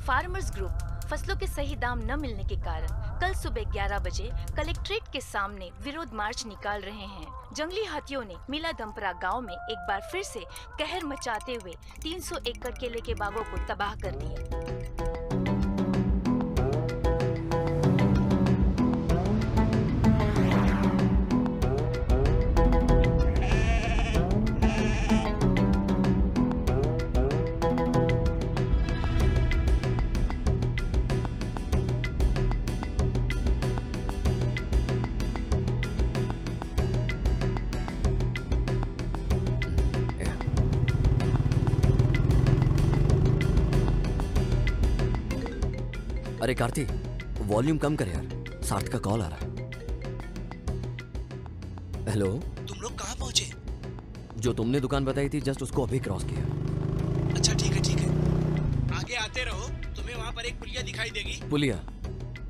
Farmers group फसलों के सही दाम न मिलने के कारण कल सुबह 11 बजे कलेक्ट्रेट के सामने विरोध मार्च निकाल रहे हैं। जंगली हाथियों ने मिलादमपरा गांव में एक बार फिर से कहर मचाते हुए 300 एकड़ केले के बागों को तबाह कर दिया। अरे कार्ति, वॉल्यूम कम कर यार, सार्थ का कॉल आ रहा है। हेलो, तुम लोग कहाँ पहुँचे? जो तुमने दुकान बताई थी जस्ट उसको अभी क्रॉस किया। अच्छा ठीक है ठीक है, आगे आते रहो, तुम्हें वहाँ पर एक पुलिया दिखाई देगी। पुलिया?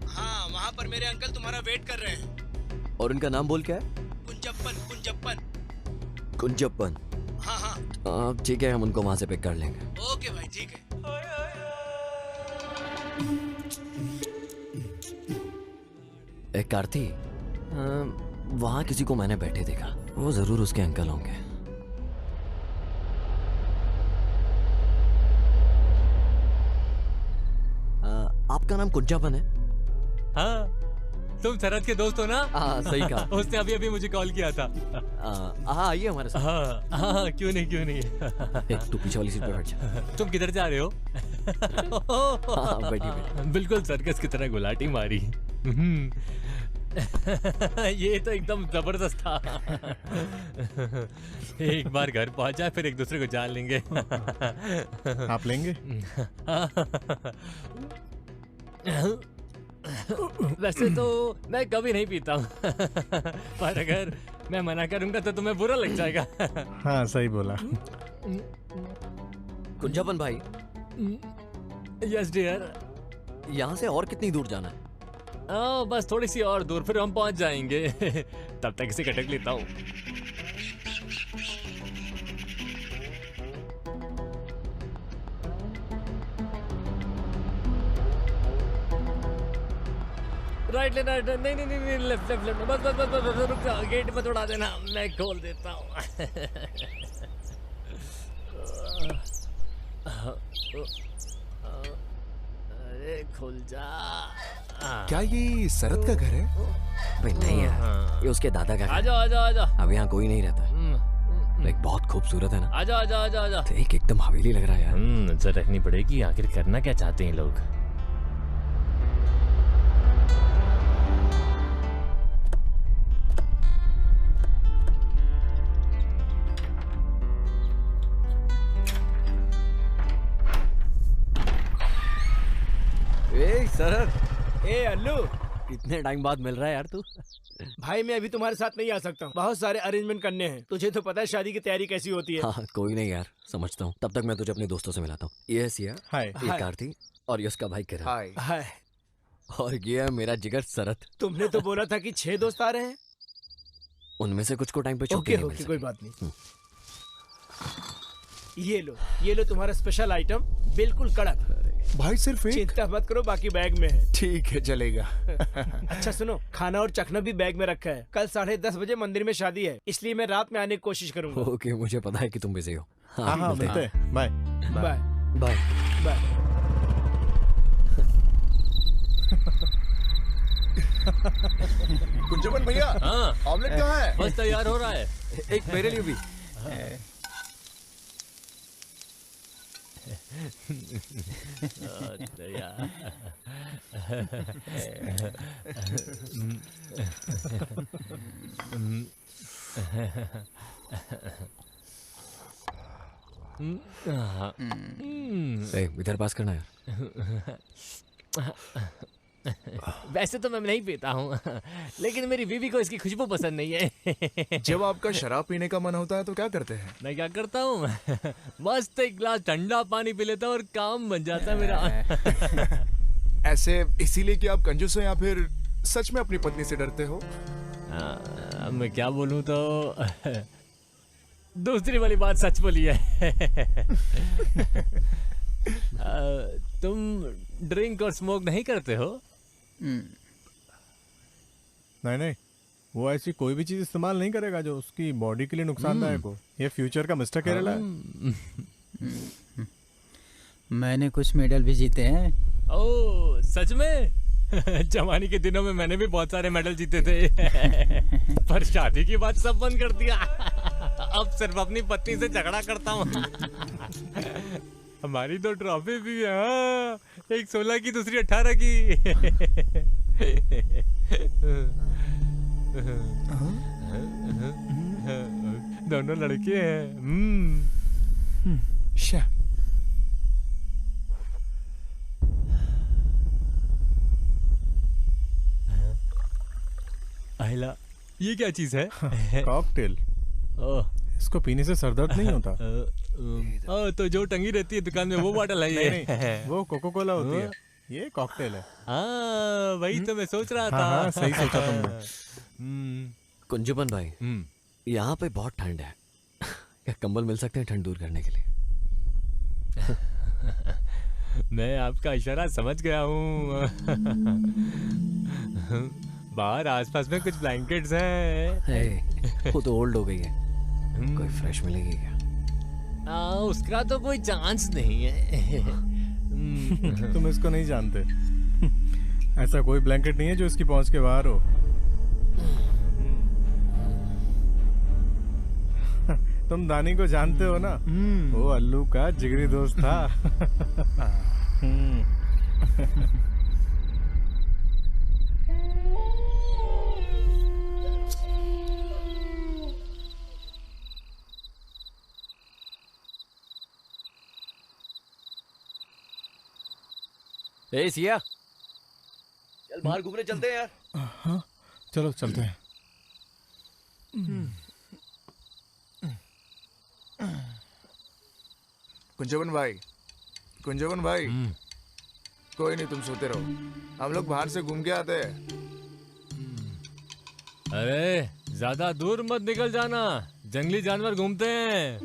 हाँ, वहाँ पर मेरे अंकल तुम्हारा वेट कर रहे हैं। और उनका नाम बोल क्या है? कुंजप्पन। कुंजप्पन। कुंजप्पन? हाँ हाँ ठीक है, हम उनको वहाँ से पिक कर लेंगे। ओके भाई, ठीक है। एक कार्ति, वहाँ किसी को मैंने बैठे देखा, वो जरूर उसके अंकल होंगे। आपका नाम कुंजापन है? हाँ, तुम शरद के दोस्त हो ना? हाँ, सही कहा। उसने अभी अभी मुझे कॉल किया था। हाँ, आइए हमारे साथ। हाँ हाँ, क्यों नहीं क्यों नहीं। तू पीछे वाली सीट पर बैठ जा। तुम किधर जा रहे हो? हाँ, बैठी। बिल्कुल सर्कस की तरह गुलाटी मारी। ये तो एकदम जबरदस्त था। एक बार घर पहुंचा फिर एक दूसरे को जान लेंगे। आप लेंगे? वैसे तो मैं कभी नहीं पीता हूँ, पर अगर मैं मना करूंगा तो तुम्हें बुरा लग जाएगा। हाँ, सही बोला। कुंजापन भाई। Yes dear. यहाँ से और कितनी दूर जाना है? बस थोड़ी सी और दूर, फिर हम पहुंच जाएंगे। तब तक इसे कटक लेता हूँ। राइट लेना, नहीं नहीं नहीं, लेफ्ट लेफ्ट लेफ्ट, बस बस बस बस, रुक जाओ, गेट पर थोड़ा देना, मैं खोल देता हूँ। अरे खुल जा। क्या ये शरद का घर है? भाई नहीं यार, ये उसके दादा का घर है। आजा आजा आजा। अब यहाँ कोई नहीं रहता है। लाइक बहुत खूबसूरत है ना? आजा आजा आजा आजा। देख, एकदम हवेली लग रहा है यार। नजर रखनी पड़ेगी, आखिर करना क्या चाहते हैं लोग। शरद। ए अल्लू, कितने टाइम बाद मिल रहा है यार तू? भाई मैं अभी तुम्हारे साथ नहीं आ सकता हूँ, बहुत सारे अरेंजमेंट करने हैं। तुझे तो पता है शादी की तैयारी कैसी होती है। हाँ, कोई नहीं यार, समझता हूँ। तब तक मैं तुझे अपने दोस्तों से मिलाता हूँ। ये है सिया, ये कार्ति और ये उसका भाई किरण। हाय। और ये है मेरा जिगर शरद। तुमने तो बोला था कि 6 दोस्त आ रहे हैं। उनमें से कुछ को टाइम पे छुट्टी नहीं मिल सकी। कोई बात नहीं। ये लो तुम्हारा स्पेशल आइटम, बिल्कुल कड़क। भाई सिर्फ एक? चिंता मत करो, बाकी बैग में है। ठीक है, चलेगा। अच्छा सुनो, खाना और चखना भी बैग में रखा है। कल 10:30 बजे मंदिर में शादी है, इसलिए मैं रात में आने की कोशिश करूंगा। ओके, मुझे पता है कि तुम बिजी हो। हाँ, मिलते हैं। Bye bye bye bye. Kunjappan भैया, ऑमलेट कहाँ है? बस तैयार हो रहा है। एक मेरे लिए भी। इधर पास करना यार। वैसे तो मैं नहीं पीता हूँ, लेकिन मेरी बीवी को इसकी खुशबू पसंद नहीं है। जब आपका शराब पीने का मन होता है तो क्या करते हैं? मैं क्या करता हूँ, मस्त एक गिलास ठंडा पानी पी लेता हूँ और काम बन जाता है मेरा। ऐसे इसीलिए कि आप कंजूस हो या फिर सच में अपनी पत्नी से डरते हो? मैं क्या बोलूँ तो दूसरी वाली बात सच बोली है। तुम ड्रिंक और स्मोक नहीं करते हो? नहीं नहीं, वो ऐसी कोई भी चीज इस्तेमाल नहीं करेगा जो उसकी बॉडी के लिए नुकसानदायक हो। ये फ्यूचर का मिस्टर केरला है। मैंने कुछ मेडल भी जीते हैं। ओह सच में? जवानी के दिनों में मैंने भी बहुत सारे मेडल जीते थे। पर शादी की बात सब बंद कर दिया। अब सिर्फ अपनी पत्नी से झगड़ा करता हूँ। हमारी तो ट्रॉफी भी है, हाँ। एक 16 की, दूसरी 18 की। दोनों लड़के हैं। शा आहिला, ये क्या चीज है? कॉकटेल। ओह, इसको पीने से सर दर्द नहीं होता। तो जो टंगी रहती है दुकान में वो बॉटल है ये? नहीं, वो कोको कोला होती है, ये कॉकटेल है। हाँ, वही तो मैं सोच रहा था। हाँ, सही सोचा तुमने। कुंजुबन भाई, यहाँ पे बहुत ठंड है। क्या कंबल मिल सकते हैं ठंड दूर करने के लिए? मैं आपका इशारा समझ गया हूँ। बाहर आसपास में कुछ ब्लैंकेट्स हैं। वो तो ओल्ड हो गई है, कोई फ्रेश मिलेगी क्या? उसका तो कोई चांस नहीं है। तुम इसको नहीं जानते। ऐसा कोई ब्लैंकेट नहीं है जो इसकी पहुंच के बाहर हो। तुम दानी को जानते हो ना? वो अल्लू का जिगरी दोस्त था। ए सिया, चल बाहर घूमने चलते हैं यार। हाँ, चलो चलते हैं। कुंजवन भाई, कुंजवन भाई, कोई नहीं, तुम सोते रहो, हम लोग बाहर से घूम के आते हैं। अरे ज्यादा दूर मत निकल जाना, जंगली जानवर घूमते हैं।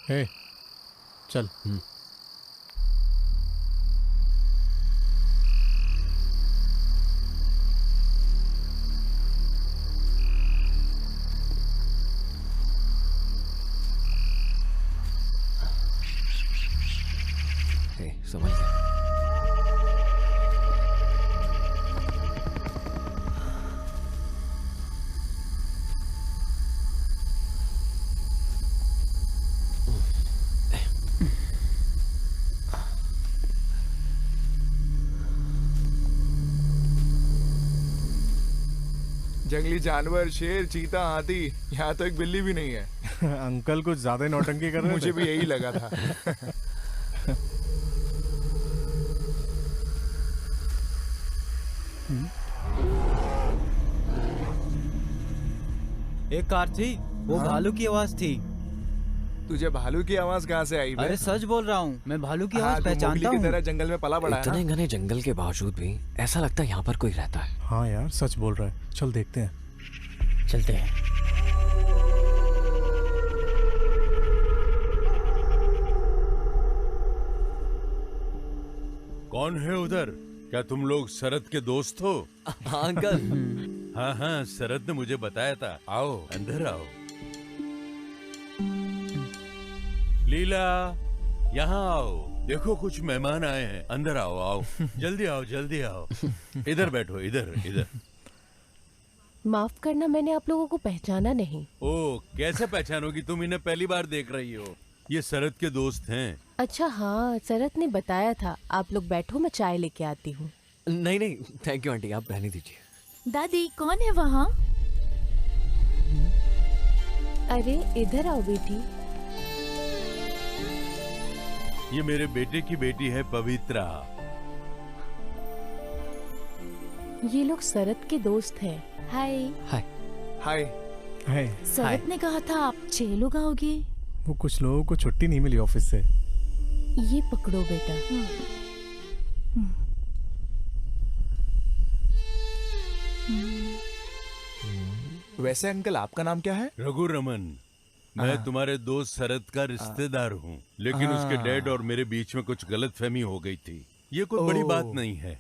हे, चल। समझ गया। जंगली जानवर, शेर, चीता, हाथी, यहाँ तो एक बिल्ली भी नहीं है। अंकल कुछ ज्यादा ही नौटंकी कर रहे थे। मुझे भी यही लगा था। एक कार थी, वो भालू की आवाज थी। तुझे भालू की आवाज कहाँ से आई? अरे सच बोल रहा हूँ, मैं भालू की आवाज तू पहचानता मोगली की हूँ। तरह जंगल में पला बड़ा है इतने ना? घने जंगल के बावजूद भी ऐसा लगता है यहाँ पर कोई रहता है। हाँ यार, सच बोल रहा है। चल देखते हैं। चलते हैं। कौन है उधर? क्या तुम लोग शरद के दोस्त हो? हाँ अंकल। हाँ हाँ, शरद ने मुझे बताया था। आओ अंदर आओ। लीला, यहाँ आओ। देखो कुछ मेहमान आए हैं। अंदर आओ, आओ। जल्दी आओ, जल्दी आओ। इधर बैठो, इधर इधर। माफ करना, मैंने आप लोगों को पहचाना नहीं। ओ, कैसे पहचानोगी? तुम इन्हें पहली बार देख रही हो। ये शरद के दोस्त हैं। अच्छा हाँ, शरद ने बताया था। आप लोग बैठो, मैं चाय लेके आती हूँ। नहीं नहीं, थैंक यू आंटी, आप रहने दीजिए। दादी कौन है वहाँ? अरे इधर आओ बेटी। ये मेरे बेटे की बेटी है पवित्रा। ये लोग शरद के दोस्त हैं। हाय। हाय। हाय। हाय। शरद ने कहा था आप 6 लोग आओगे। वो कुछ लोगों को छुट्टी नहीं मिली ऑफिस से। ये पकड़ो बेटा। वैसे अंकल आपका नाम क्या है? रघुरमन। मैं तुम्हारे दोस्त शरद का रिश्तेदार हूँ, लेकिन उसके डैड और मेरे बीच में कुछ गलतफहमी हो गई थी। ये कोई बड़ी बात नहीं है।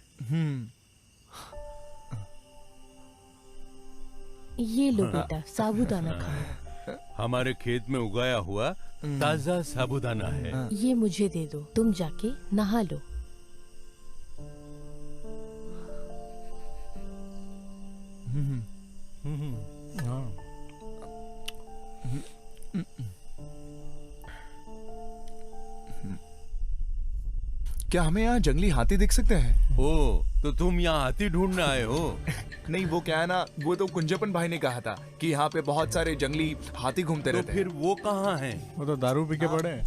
ये लो बेटा, साबूदाना खाओ। हमारे खेत में उगाया हुआ ताजा साबूदाना है। ये मुझे दे दो, तुम जाके नहा लो। क्या हमें यहाँ जंगली हाथी दिख सकते हैं? ओ, तो तुम यहाँ हाथी ढूंढने आए हो? नहीं, वो क्या है ना, वो तो कुंजपन भाई ने कहा था कि यहाँ पे बहुत सारे जंगली हाथी घूमते तो रहते हैं। फिर वो कहाँ हैं? वो तो दारू पी के पड़े हैं।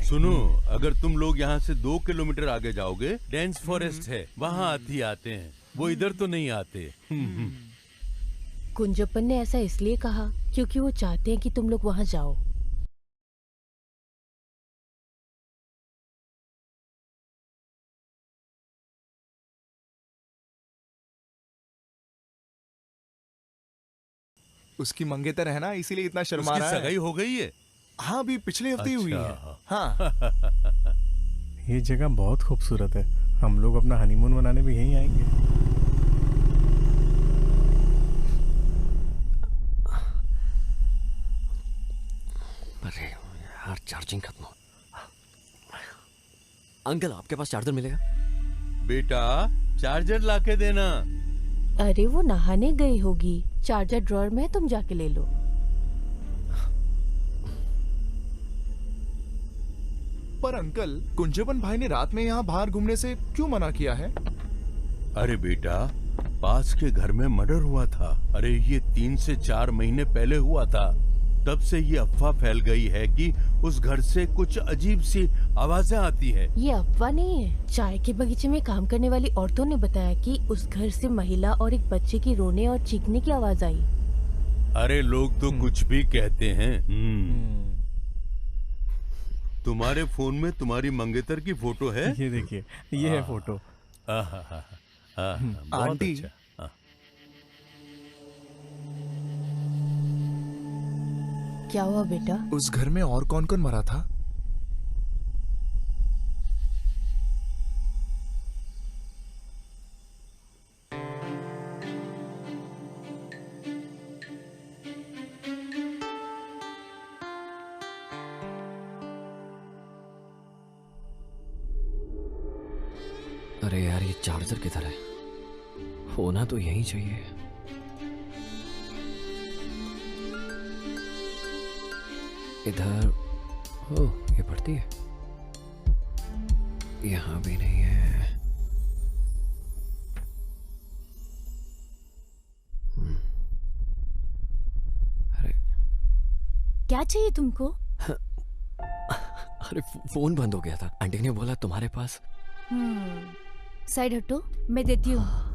सुनो, अगर तुम लोग यहाँ से 2 किलोमीटर आगे जाओगे, डेंस फॉरेस्ट है, वहाँ हाथी आते हैं। वो इधर तो नहीं आते। कुंजपन ने ऐसा इसलिए कहा क्योंकि वो चाहते हैं कि तुम लोग वहाँ जाओ। उसकी मंगेतर है ना, इसीलिए इतना शर्मा उसकी रहा है। सगाई हो गई है? हाँ, अभी पिछले हफ्ते ही हुई है। अच्छा। हाँ। ये जगह बहुत खूबसूरत है, हम लोग अपना हनीमून मनाने भी यहीं आएंगे। अरे यार, चार्जिंग खत्म हो। अंकल, आपके पास चार्जर मिलेगा? बेटा, चार्जर लाके देना। अरे वो नहाने गई होगी, चार्जर ड्रॉअर में है, तुम जाके ले लो। पर अंकल, कुंजपन भाई ने रात में यहाँ बाहर घूमने से क्यों मना किया है? अरे बेटा, पास के घर में मर्डर हुआ था। अरे ये 3 से 4 महीने पहले हुआ था। तब से ये अफवाह फैल गई है कि उस घर से कुछ अजीब सी आवाजें आती है। ये अफवाह नहीं है, चाय के बगीचे में काम करने वाली औरतों ने बताया कि उस घर से महिला और एक बच्चे की रोने और चीखने की आवाज आई। अरे लोग तो कुछ भी कहते हैं। तुम्हारे फोन में तुम्हारी मंगेतर की फोटो है? ये देखिए, ये है फोटो। आंटी, क्या हुआ बेटा? उस घर में और कौन कौन मरा था? अरे यार, ये चार्जर किधर है? होना तो यहीं चाहिए। इधर। ओह, ये पड़ती है। यहाँ भी नहीं है। अरे क्या चाहिए तुमको? अरे फोन बंद हो गया था। आंटी ने बोला तुम्हारे पास। साइड हटो, मैं देती हूँ।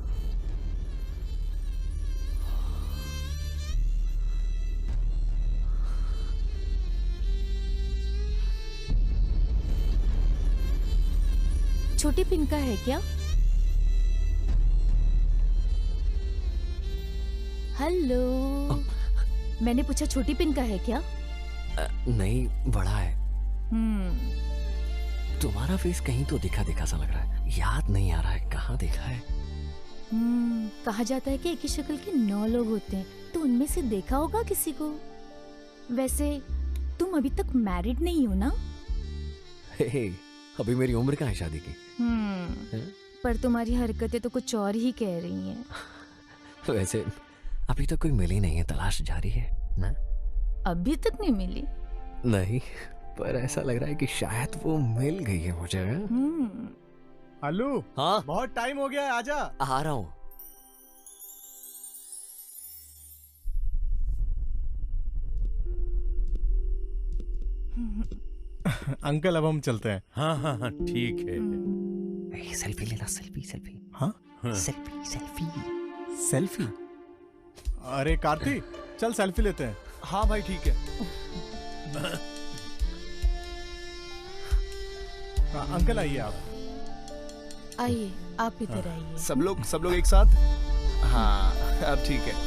छोटी पिन का है क्या? हेलो, मैंने पूछा छोटी पिन का है क्या? नहीं, बड़ा है। तुम्हारा फेस कहीं तो दिखा दिखा सा लग रहा है। याद नहीं आ रहा है, कहाँ देखा है? कहा जाता है कि एक ही शक्ल के 9 लोग होते हैं, तो उनमें से देखा होगा किसी को। वैसे तुम अभी तक मैरिड नहीं हो ना? हे, अभी मेरी उम्र कहाँ है शादी की? पर तुम्हारी हरकतें तो कुछ और ही कह रही हैं। वैसे अभी तक कोई मिली नहीं है, तलाश जारी है ना? अभी तक नहीं मिली? नहीं, पर ऐसा लग रहा है कि शायद वो मिल गई है मुझे। आलू, हाँ, बहुत टाइम हो गया है, आजा। आ रहा हूँ। अंकल, अब हम चलते हैं। हाँ हाँ हाँ, ठीक है। सेल्फी लेना, सेल्फी सेल्फी। हाँ, सेल्फी सेल्फी सेल्फी। अरे कार्ति, चल सेल्फी लेते हैं। हाँ भाई, ठीक है। अंकल आइए, आप आइए, आप इधर आइए। सब लोग एक साथ। हाँ अब ठीक है।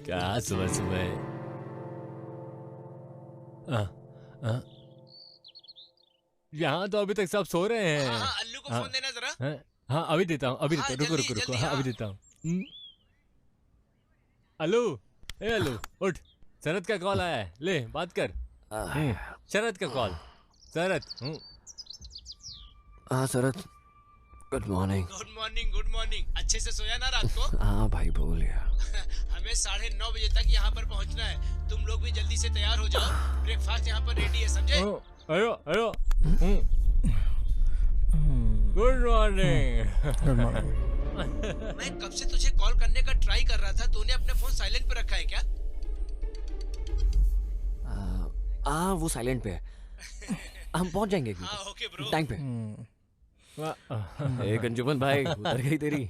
क्या सुबह सुबह। यहाँ तो अभी तक सब सो रहे हैं। अल्लू को फोन देना जरा। हाँ अभी देता हूँ, अभी देता हूँ, रुको रुको रुको, हाँ अभी देता हूँ। अल्लू, ए अल्लू उठ, शरद का कॉल आया है, ले बात कर। शरद का कॉल। शरद। हाँ Sharad, good morning. Good morning, good morning. अच्छे से सोया ना रात को? हाँ भाई बोल यार। हमें 9:30 बजे तक यहाँ पर पहुँचना है। तुम लोग भी जल्दी से तैयार हो जाओ, ब्रेकफास्ट यहाँ पर रेडी है, समझे? अयो अयो। Good morning. मैं कब से तुझे कॉल करने का ट्राई कर रहा था, तूने अपने फोन साइलेंट पे रखा है क्या? वो साइलेंट पे है। हम पहुंच जाएंगे ओके ब्रो। टाइम पे। ए गंजूमन भाई, उतर गई तेरी।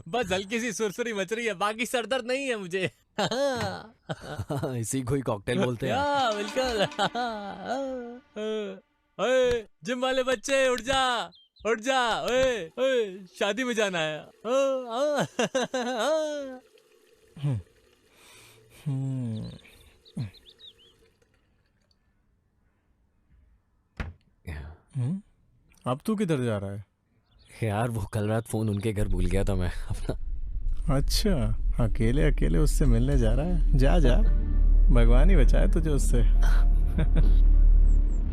बस हल्की सी सुरसुरी मच रही है, बाकी सरदर्द नहीं है मुझे। इसी को ही कॉकटेल बोलते हैं। बिल्कुल। ओए जिम वाले बच्चे उठ जा, उठ जा। ओए ओए शादी में जाना है। अब तू किधर जा रहा है? यार वो कल रात फोन उनके घर भूल गया था मैं अपना। अच्छा, अकेले अकेले उससे मिलने जा रहा है? जा जा, भगवान ही बचाए तुझे उससे।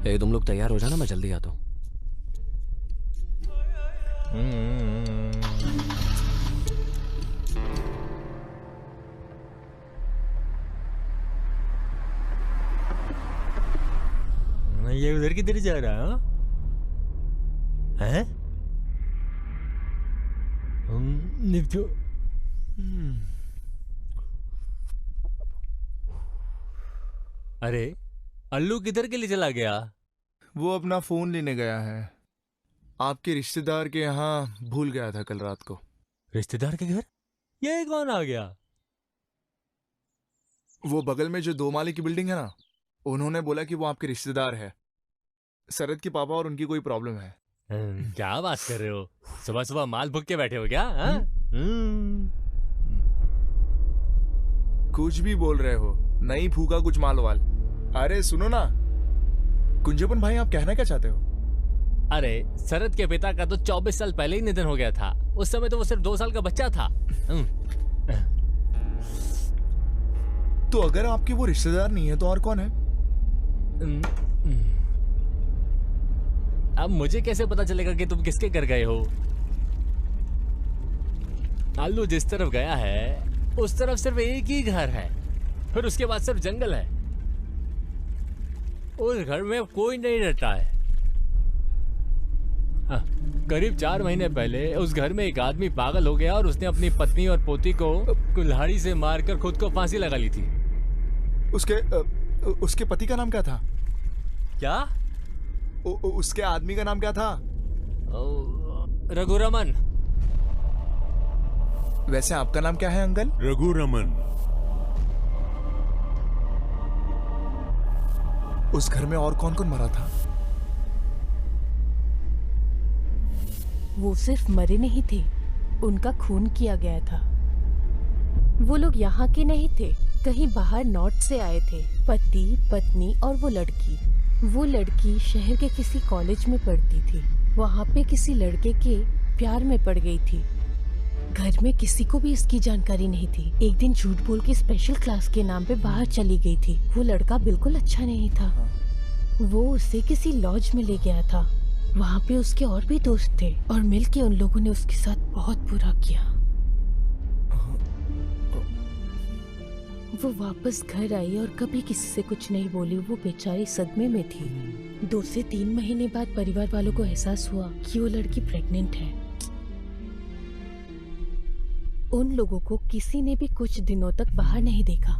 ए तुम लोग तैयार हो जाना, मैं जल्दी आता हूँ। ये उधर किधर जा रहा है? निपटो। अरे अल्लू किधर के लिए चला गया? वो अपना फोन लेने गया है। आपके रिश्तेदार के यहाँ भूल गया था कल रात को। रिश्तेदार के घर? ये कौन आ गया? वो बगल में जो 2 माले की बिल्डिंग है ना, उन्होंने बोला कि वो आपके रिश्तेदार है। शरद के पापा और उनकी कोई प्रॉब्लम है। क्या बात कर रहे हो? सुबह सुबह माल भुग के बैठे हो क्या? कुछ भी बोल रहे हो, नहीं फूका कुछ माल वाल। अरे सुनो ना कुंजपन भाई, आप कहना क्या चाहते हो? अरे शरद के पिता का तो 24 साल पहले ही निधन हो गया था। उस समय तो वो सिर्फ 2 साल का बच्चा था। तो अगर आपके वो रिश्तेदार नहीं है तो और कौन है? अब मुझे कैसे पता चलेगा कि तुम किसके घर गए हो? आलू जिस तरफ गया है उस तरफ सिर्फ एक ही घर है, फिर उसके बाद सिर्फ जंगल है। उस घर में कोई नहीं रहता है। करीब 4 महीने पहले उस घर में एक आदमी पागल हो गया और उसने अपनी पत्नी और पोती को कुल्हाड़ी से मारकर खुद को फांसी लगा ली थी। उसके पति का नाम क्या था? क्या? उसके आदमी का नाम क्या था? रघुरमन। वैसे आपका नाम क्या है अंकल? रघुरमन। उस घर में और कौन कौन मरा था? वो सिर्फ मरे नहीं थे, उनका खून किया गया था। वो लोग यहाँ के नहीं थे, कहीं बाहर नॉर्थ से आए थे। पति, पत्नी और वो लड़की। वो लड़की शहर के किसी कॉलेज में पढ़ती थी। वहाँ पे किसी लड़के के प्यार में पड़ गई थी। घर में किसी को भी इसकी जानकारी नहीं थी। एक दिन झूठ बोल के स्पेशल क्लास के नाम पे बाहर चली गई थी। वो लड़का बिल्कुल अच्छा नहीं था। वो उसे किसी लॉज में ले गया था। वहाँ पे उसके और भी दोस्त थे और मिलके उन लोगों ने उसके साथ बहुत बुरा किया। वो वापस घर आई और कभी किसी से कुछ नहीं बोली। वो बेचारी सदमे में थी। 2 से 3 महीने बाद परिवार वालों को एहसास हुआ कि वो लड़की प्रेग्नेंट है। उन लोगों को किसी ने भी कुछ दिनों तक बाहर नहीं देखा।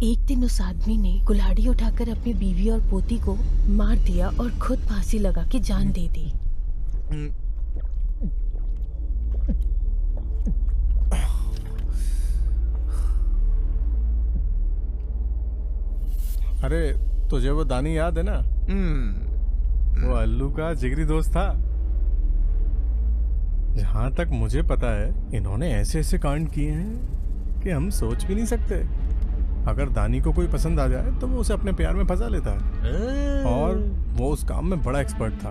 एक दिन उस आदमी ने कुल्हाड़ी उठाकर अपनी बीवी और पोती को मार दिया और खुद फांसी लगा के जान दे दी। अरे तुझे वो दानी याद है ना? वो अल्लू का जिगरी दोस्त था। जहां तक मुझे पता है इन्होंने ऐसे ऐसे कांड किए हैं कि हम सोच भी नहीं सकते। अगर दानी को कोई पसंद आ जाए तो वो उसे अपने प्यार में फंसा लेता है। और वो उस काम में बड़ा एक्सपर्ट था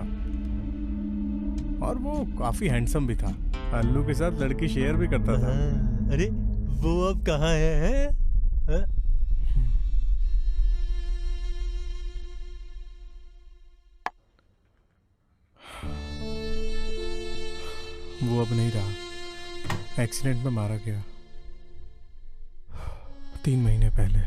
और वो काफी हैंडसम भी था। अल्लू के साथ लड़की शेयर भी करता था। अरे वो अब कहाँ है? वो अब नहीं रहा, एक्सीडेंट में मारा गया 3 महीने पहले।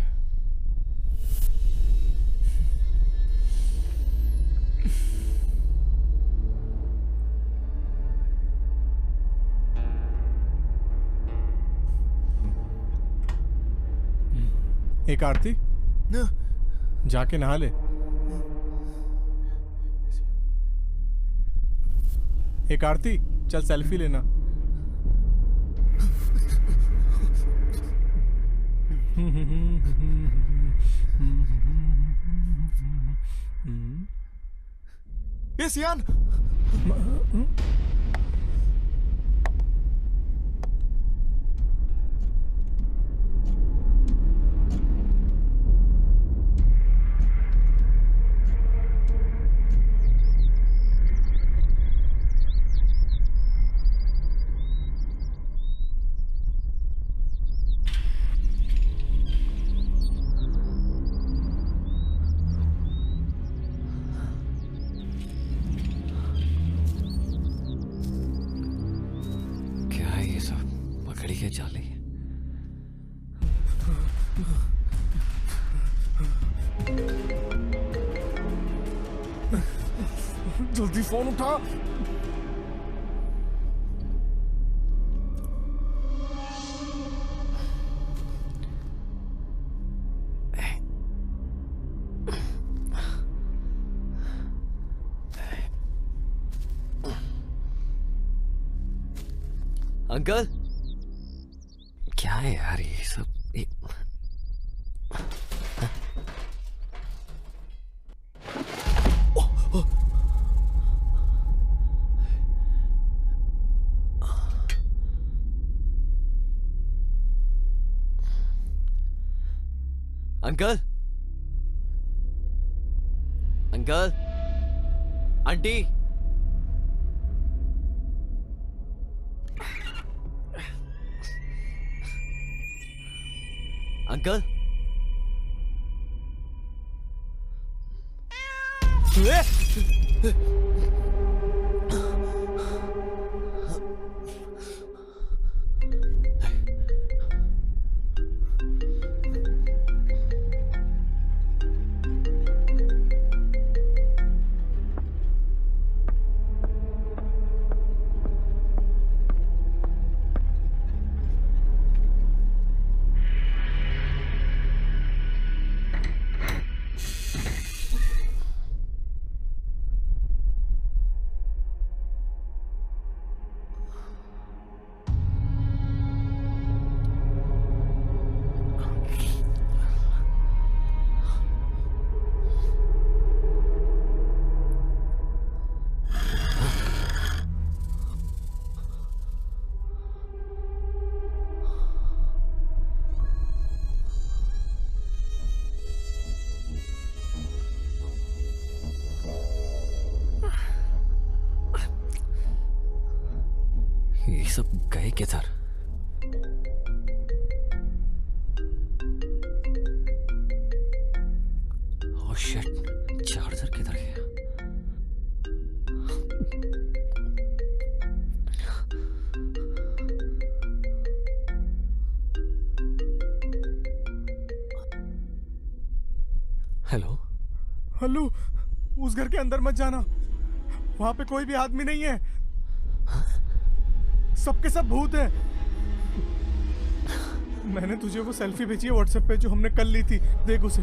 एक आरती जाके नहा ले। एक आरती चल सेल्फी लेना। ये सियान जल्दी फोन उठा। अंकल क्या है यार ये सब? अंकल, अंकल, आंटी, अंकल, ये सब गए किधर? ओह शिट, चार्जर किधर गया? हेलो हेलो, उस घर के अंदर मत जाना, वहां पे कोई भी आदमी नहीं है। सबके सब भूत हैं। मैंने तुझे वो सेल्फी भेजी है व्हाट्सएप पे जो हमने कल ली थी, देख उसे।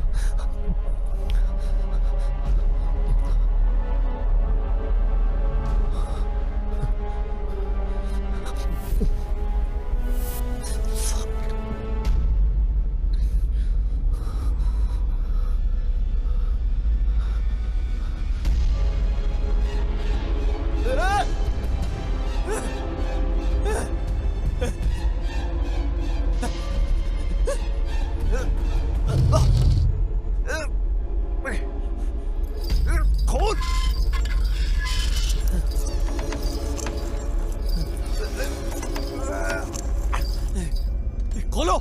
खोलो।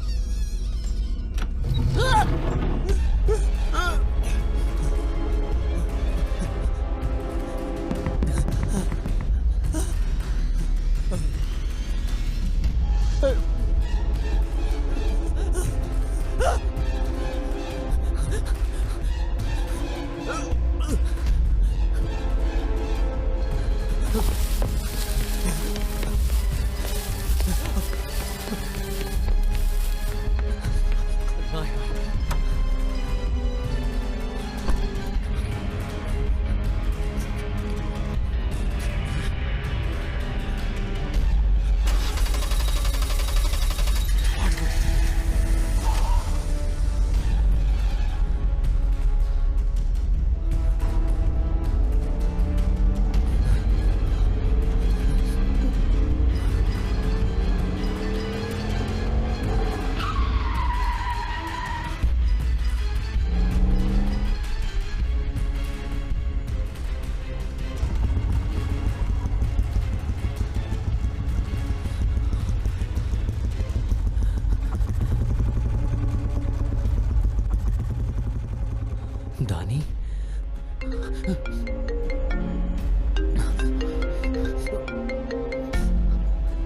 दानी,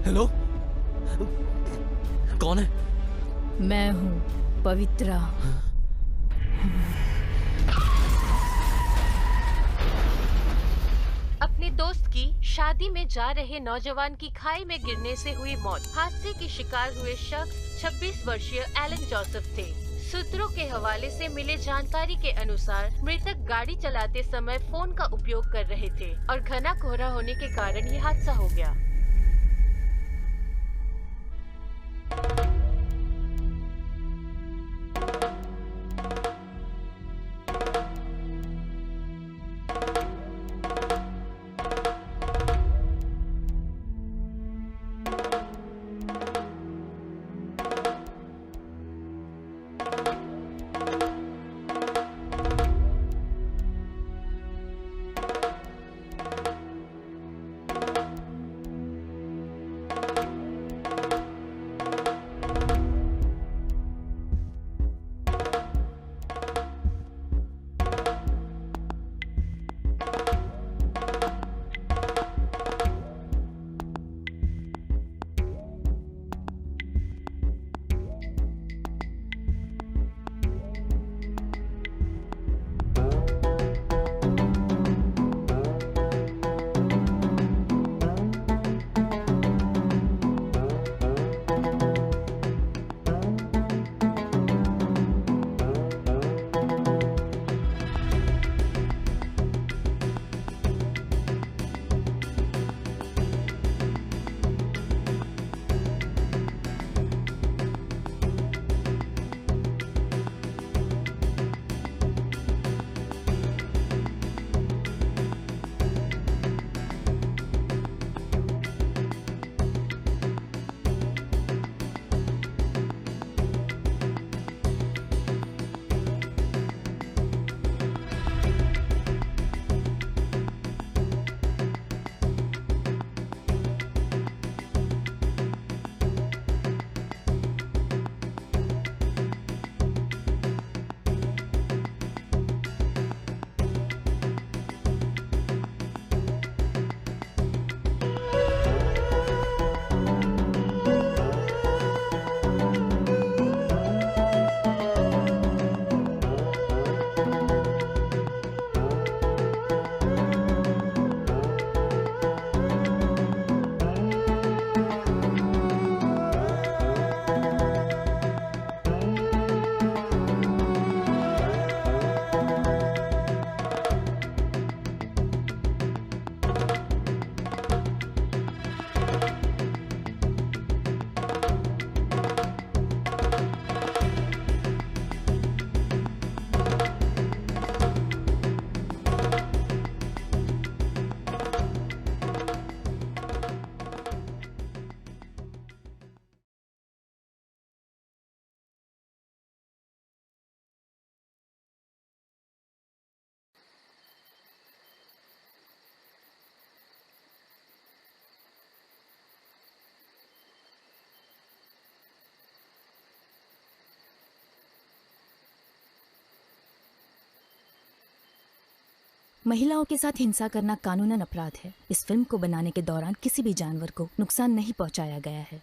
हेलो, कौन है? मैं हूँ पवित्रा। अपने दोस्त की शादी में जा रहे नौजवान की खाई में गिरने से हुई मौत। हादसे की शिकार हुए शख्स 26 वर्षीय एलन जोसेफ थे। सूत्रों के हवाले से मिले जानकारी के अनुसार मृतक गाड़ी चलाते समय फोन का उपयोग कर रहे थे और घना कोहरा होने के कारण ये हादसा हो गया। महिलाओं के साथ हिंसा करना कानूनन अपराध है। इस फिल्म को बनाने के दौरान किसी भी जानवर को नुकसान नहीं पहुंचाया गया है।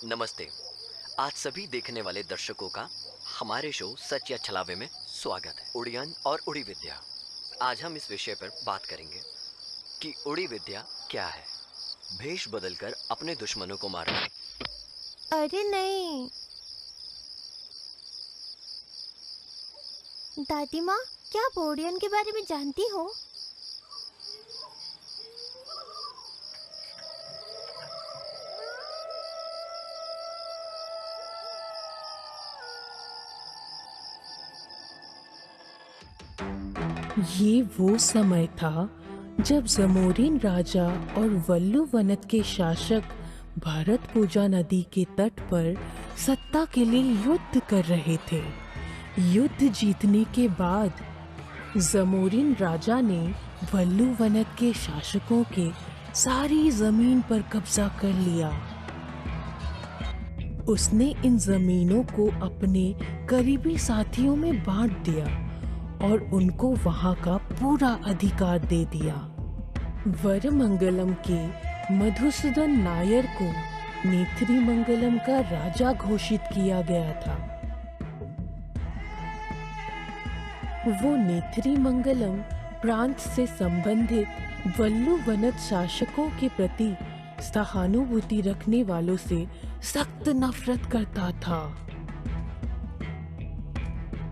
नमस्ते। आज सभी देखने वाले दर्शकों का हमारे शो सच या छलावे में स्वागत है। उड़ियन और उड़ी विद्या। आज हम इस विषय पर बात करेंगे कि उड़ी विद्या क्या है। भेष बदलकर अपने दुश्मनों को मारना। अरे नहीं दादी माँ, क्या आप ओडियन के बारे में जानती हो? ये वो समय था जब जमोरिन राजा और वल्लु वनत के शासक भारत पूजा नदी के तट पर सत्ता के लिए युद्ध कर रहे थे। युद्ध जीतने के बाद जमोरिन राजा ने वल्लु वनत के शासकों के सारी जमीन पर कब्जा कर लिया। उसने इन जमीनों को अपने करीबी साथियों में बांट दिया और उनको वहां का पूरा अधिकार दे दिया। वरमंगलम के मधुसूदन नायर को नेत्रीमंगलम का राजा घोषित किया गया था। वो नेत्रीमंगलम प्रांत से संबंधित वल्लु वनत शासकों के प्रति सहानुभूति रखने वालों से सख्त नफरत करता था।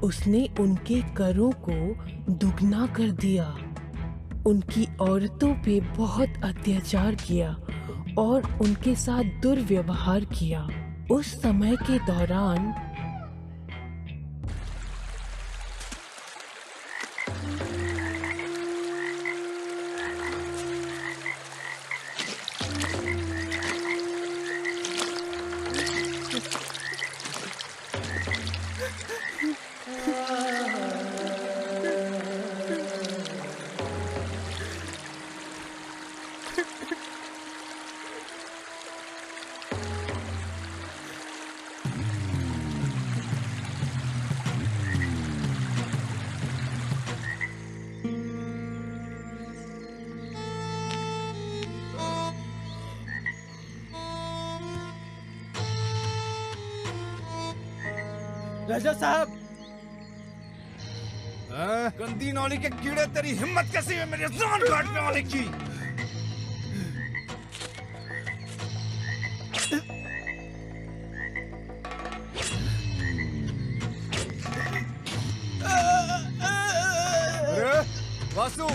उसने उनके करों को दुगना कर दिया, उनकी औरतों पे बहुत अत्याचार किया और उनके साथ दुर्व्यवहार किया। उस समय के दौरान राजा साहब, गंदी नौली के कीड़े, तेरी हिम्मत कैसी है मेरी जान काटने वाले की? वासु,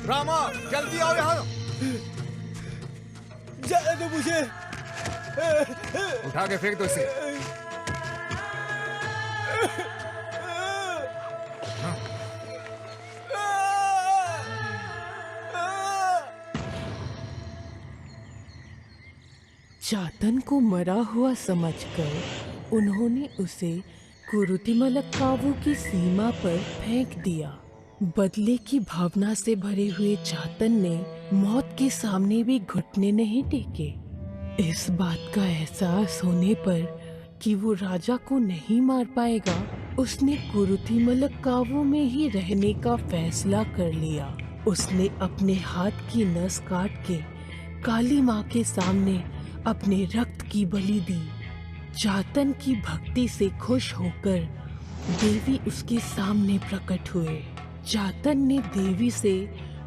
रामा, जल्दी आओ यहाँ। जाने दो मुझे। उठा के फेंक दो इसे। चातन को मरा हुआ समझकर उन्होंने उसे कुरुतिमलक्कावु की सीमा पर फेंक दिया। बदले की भावना से भरे हुए चातन ने मौत के सामने भी घुटने नहीं टेके। इस बात का एहसास होने पर कि वो राजा को नहीं मार पाएगा, उसने कुरुतिमलक्कावु में ही रहने का फैसला कर लिया। उसने अपने हाथ की नस काट के काली माँ के सामने अपने रक्त की बलि दी। चातन की भक्ति से खुश होकर देवी उसके सामने प्रकट हुए। चातन ने देवी से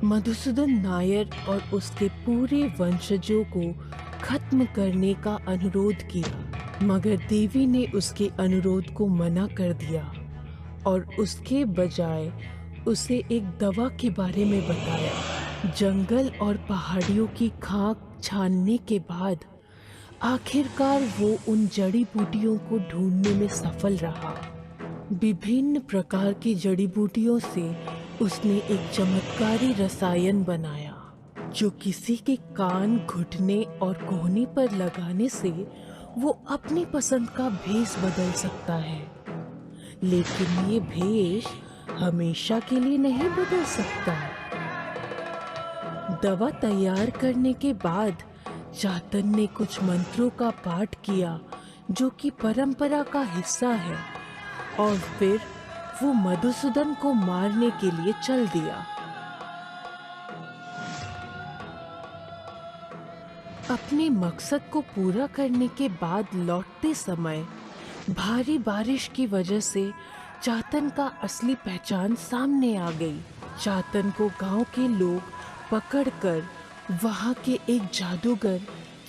मधुसूदन नायर और उसके पूरे वंशजों को खत्म करने का अनुरोध किया, मगर देवी ने उसके अनुरोध को मना कर दिया और उसके बजाय उसे एक दवा के बारे में बताया। जंगल और पहाड़ियों की खाक छानने के बाद आखिरकार वो उन जड़ी बूटियों को ढूंढने में सफल रहा। विभिन्न प्रकार की जड़ी बूटियों से उसने एक चमत्कारी रसायन बनाया जो किसी के कान, घुटने और कोहनी पर लगाने से वो अपनी पसंद का भेष बदल सकता है, लेकिन ये भेष हमेशा के लिए नहीं बदल सकता। दवा तैयार करने के बाद चातन ने कुछ मंत्रों का पाठ किया जो कि परंपरा का हिस्सा है, और फिर वो मधुसूदन को मारने के लिए चल दिया। अपने मकसद को पूरा करने के बाद लौटते समय भारी बारिश की वजह से चातन का असली पहचान सामने आ गई। चातन को गांव के लोग पकड़कर वहां के एक जादूगर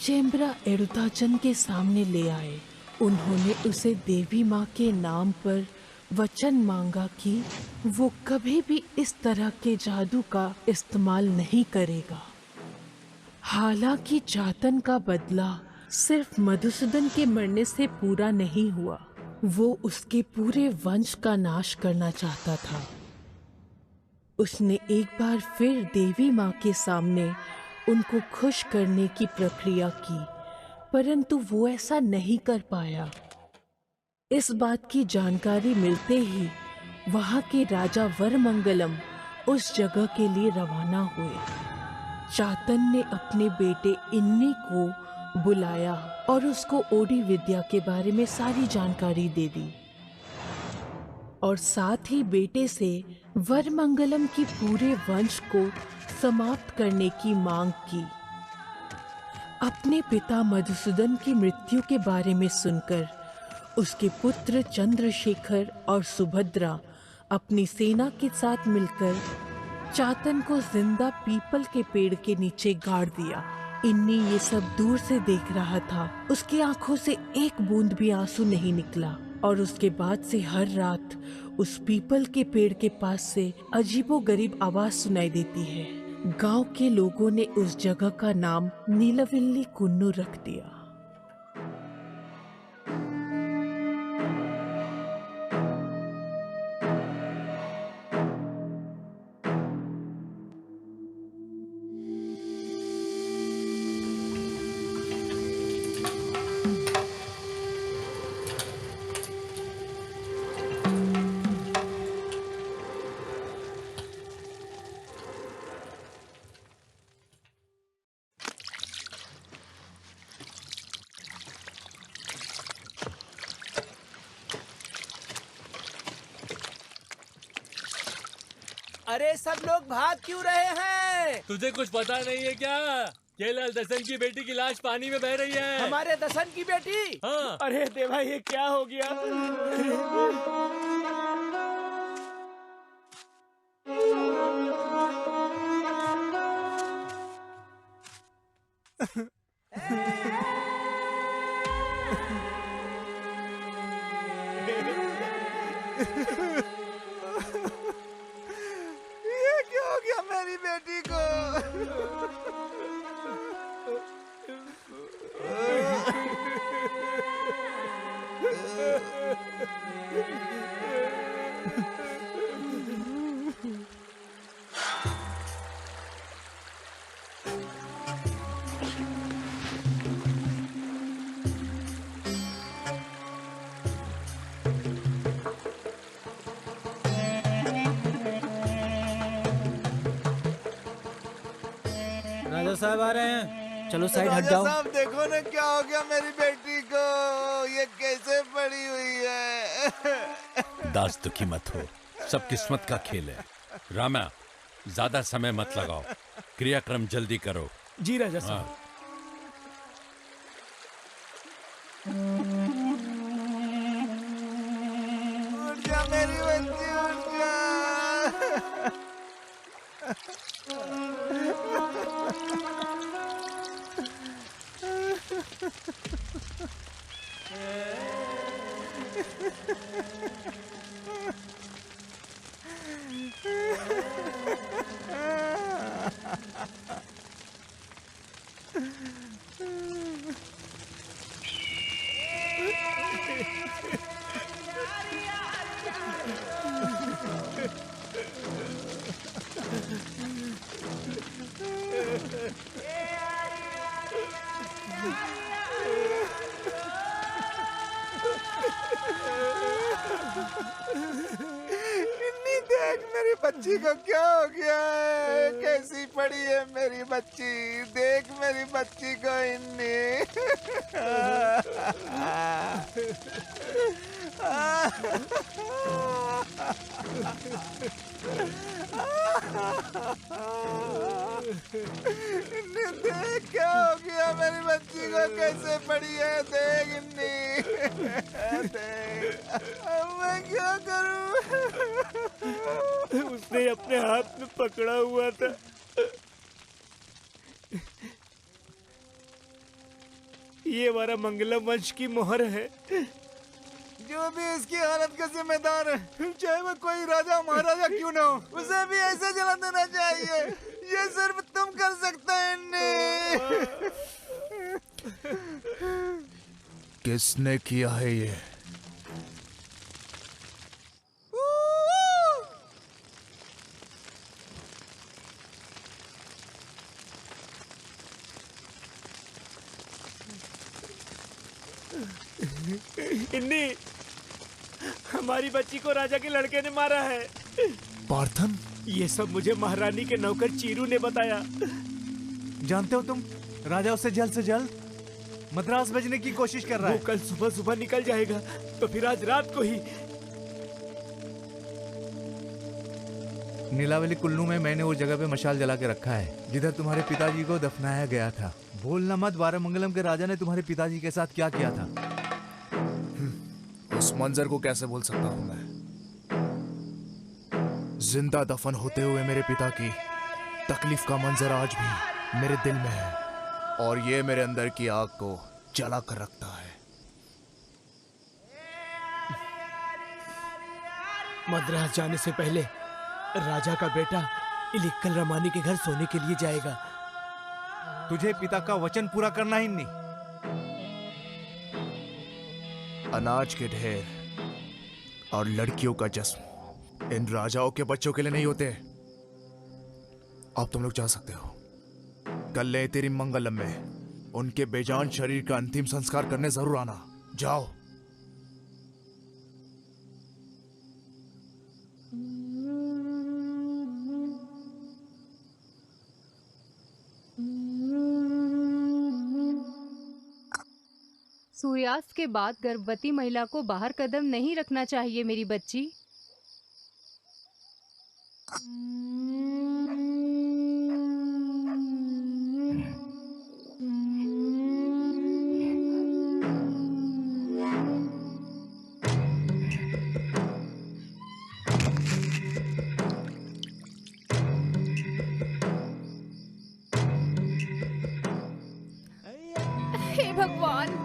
चेम्बरा एडुताचन के सामने ले आए। उन्होंने उसे देवी माँ के नाम पर वचन मांगा कि वो कभी भी इस तरह के जादू का इस्तेमाल नहीं करेगा। हालांकि चातन का बदला सिर्फ मधुसूदन के मरने से पूरा नहीं हुआ, वो उसके पूरे वंश का नाश करना चाहता था। उसने एक बार फिर देवी माँ के सामने उनको खुश करने की प्रक्रिया की, परंतु वो ऐसा नहीं कर पाया। इस बात की जानकारी मिलते ही वहाँ के राजा वरमंगलम उस जगह के लिए रवाना हुए। चातन ने अपने बेटे इन्नी को बुलाया और उसको ओडी विद्या के बारे में सारी जानकारी दे दी, और साथ ही बेटे से वरमंगलम की पूरे वंश को समाप्त करने की मांग की। अपने पिता मधुसूदन की मृत्यु के बारे में सुनकर उसके पुत्र चंद्रशेखर और सुभद्रा अपनी सेना के साथ मिलकर चातन को जिंदा पीपल के पेड़ के नीचे गाड़ दिया। इन्नी ये सब दूर से देख रहा था। उसकी आंखों से एक बूंद भी आंसू नहीं निकला, और उसके बाद से हर रात उस पीपल के पेड़ के पास से अजीबोगरीब आवाज सुनाई देती है। गांव के लोगों ने उस जगह का नाम नीलविल्ली कुन्नू रख दिया। अरे सब लोग भाग क्यों रहे हैं? तुझे कुछ पता नहीं है क्या? केलाल दसन की बेटी की लाश पानी में बह रही है। हमारे दसन की बेटी? हाँ। अरे देवा, ये क्या हो गया? ये क्या हो गया मेरी बेटी को? राजा साहब आ रहे हैं, चलो साइड हट जाओ। राजा साहब देखो ना क्या हो गया मेरी बेटी को, ये कैसे पड़ी हुई है। दास दुखी मत हो, सब किस्मत का खेल है। रामा, ज्यादा समय मत लगाओ, क्रियाक्रम जल्दी करो। जी राजा साहब। उठ जा मेरी बच्ची, उठ जा। इन्नी देख मेरी बच्ची को क्या हो गया है, कैसी पड़ी है मेरी बच्ची, देख मेरी बच्ची को इन्नी। इन्नी देख क्या हो गया मेरी बच्ची को, कैसे पड़ी है, देख इन्नी, देख। अब मैं क्या करूं? उसने अपने हाथ में पकड़ा हुआ था। ये हमारा मंगलम वंश की मोहर है। जो भी इसकी हालत का जिम्मेदार है, चाहे वो कोई राजा महाराजा क्यों ना हो, उसे भी ऐसे जला देना चाहिए। ये सिर्फ तुम कर सकते हैं। किसने किया है ये? इन्नी, हमारी बच्ची को राजा के लड़के ने मारा है। पार्थन? ये सब मुझे महारानी के नौकर चीरू ने बताया। जानते हो तुम, राजा उससे जल्द मद्रास भेजने की कोशिश कर रहा है। वो कल सुबह सुबह निकल जाएगा, तो फिर आज रात को ही। नीलावली कुल्लू में मैंने वो जगह पे मशाल जला के रखा है जिधर तुम्हारे पिताजी को दफनाया गया था। बोलना मत वारामंगलम के राजा ने तुम्हारे पिताजी के साथ क्या किया था। उस मंजर को कैसे भूल सकता हूं मैं? जिंदा दफन होते हुए मेरे पिता की तकलीफ का मंजर आज भी मेरे दिल में है, और ये मेरे अंदर की आग को जला कर रखता है। मद्रास जाने से पहले राजा का बेटा इलिक्कल रमानी के घर सोने के लिए जाएगा। तुझे पिता का वचन पूरा करना ही नहीं। अनाज के ढेर और लड़कियों का जश्न इन राजाओं के बच्चों के लिए नहीं होते। अब तुम लोग जा सकते हो। कल ले तेरी मंगलम में उनके बेजान शरीर का अंतिम संस्कार करने जरूर आना। जाओ। सूर्यास्त के बाद गर्भवती महिला को बाहर कदम नहीं रखना चाहिए मेरी बच्ची। हे भगवान,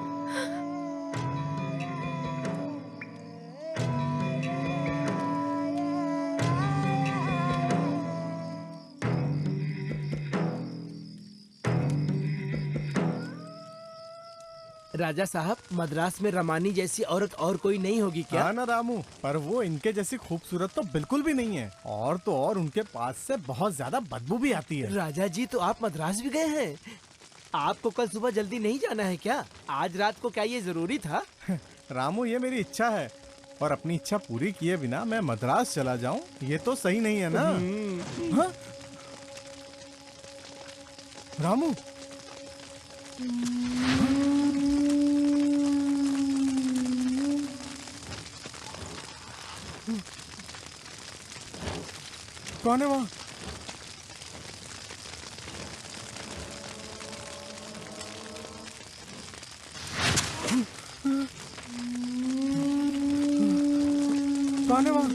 राजा साहब, मद्रास में रमानी जैसी औरत और कोई नहीं होगी क्या? हाँ ना रामू, पर वो इनके जैसी खूबसूरत तो बिल्कुल भी नहीं है। और तो और उनके पास से बहुत ज्यादा बदबू भी आती है। राजा जी, तो आप मद्रास भी गए हैं? आपको कल सुबह जल्दी नहीं जाना है क्या? आज रात को क्या ये जरूरी था? रामू, ये मेरी इच्छा है, और अपनी इच्छा पूरी किए बिना मैं मद्रास चला जाऊं, ये तो सही नहीं है ना। हाँ? रामू, कौन है वहाँ? कौन है वहाँ?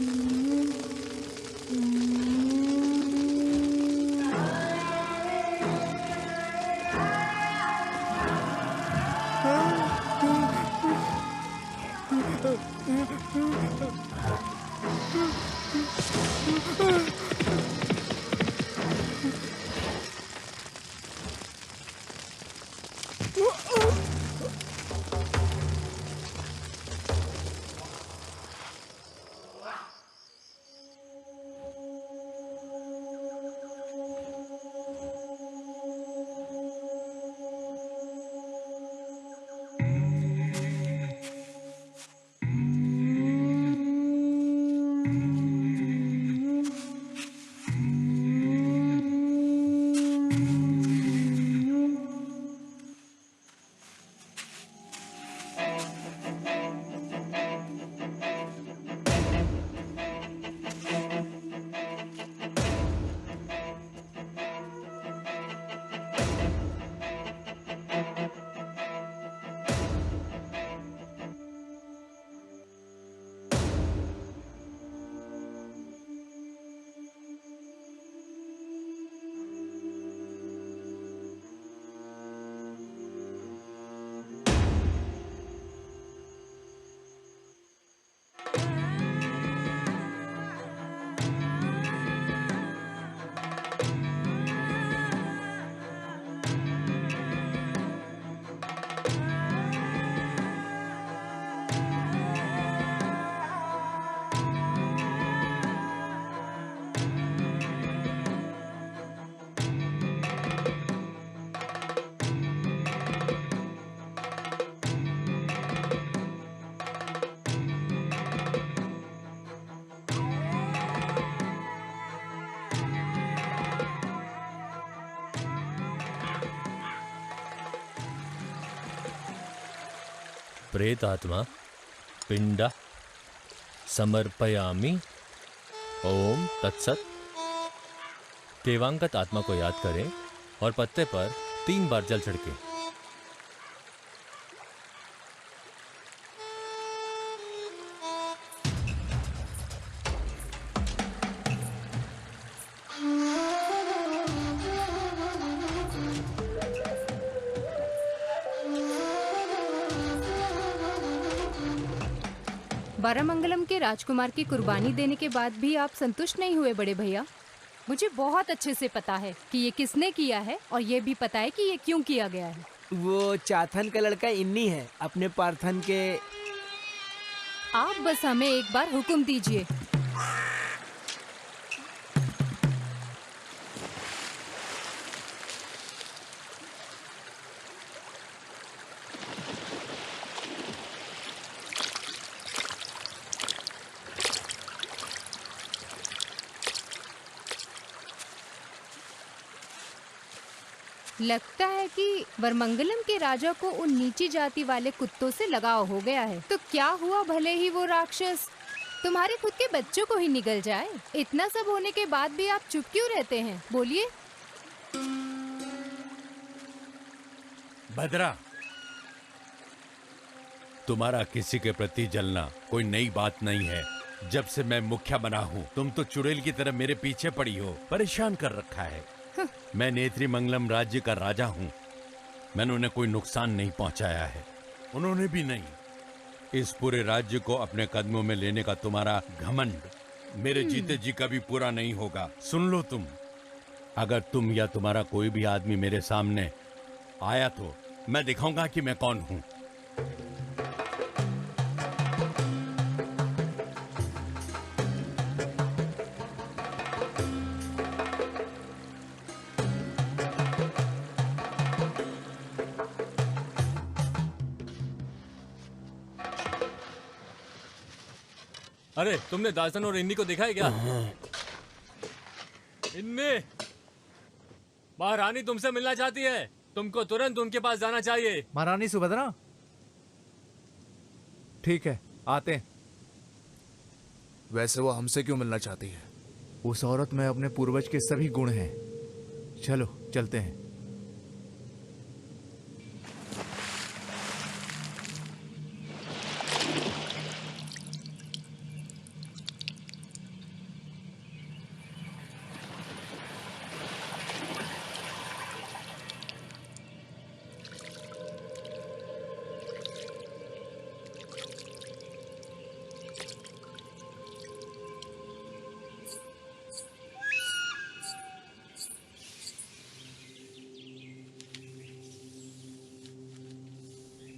प्रेत आत्मा पिंडा समर्पयामि। ओम तत्सत। देवांगत आत्मा को याद करें और पत्ते पर 3 बार जल छिड़कें। बारामंगलम के राजकुमार की कुर्बानी देने के बाद भी आप संतुष्ट नहीं हुए बड़े भैया? मुझे बहुत अच्छे से पता है कि ये किसने किया है और ये भी पता है कि ये क्यों किया गया है। वो चाथन का लड़का इन्नी है, अपने पार्थन के। आप बस हमें एक बार हुक्म दीजिए। लगता है कि वरमंगलम के राजा को उन नीची जाति वाले कुत्तों से लगाव हो गया है। तो क्या हुआ, भले ही वो राक्षस तुम्हारे खुद के बच्चों को ही निगल जाए। इतना सब होने के बाद भी आप चुप क्यों रहते हैं? बोलिए। भद्रा, तुम्हारा किसी के प्रति जलना कोई नई बात नहीं है। जब से मैं मुखिया बना हूँ तुम तो चुड़ैल की तरह मेरे पीछे पड़ी हो, परेशान कर रखा है। मैं नेत्रीमंगलम राज्य का राजा हूँ, मैंने उन्हें कोई नुकसान नहीं पहुँचाया है, उन्होंने भी नहीं। इस पूरे राज्य को अपने कदमों में लेने का तुम्हारा घमंड मेरे जीते जी कभी पूरा नहीं होगा। सुन लो तुम, अगर तुम या तुम्हारा कोई भी आदमी मेरे सामने आया तो मैं दिखाऊंगा कि मैं कौन हूँ। अरे तुमने दासन और इन्नी को देखा है क्या? इन्नी, महारानी तुमसे मिलना चाहती है, तुमको तुरंत उनके पास जाना चाहिए। महारानी सुभद्रा, ठीक है आते हैं। वैसे वो हमसे क्यों मिलना चाहती है? उस औरत में अपने पूर्वज के सभी गुण हैं। चलो चलते हैं।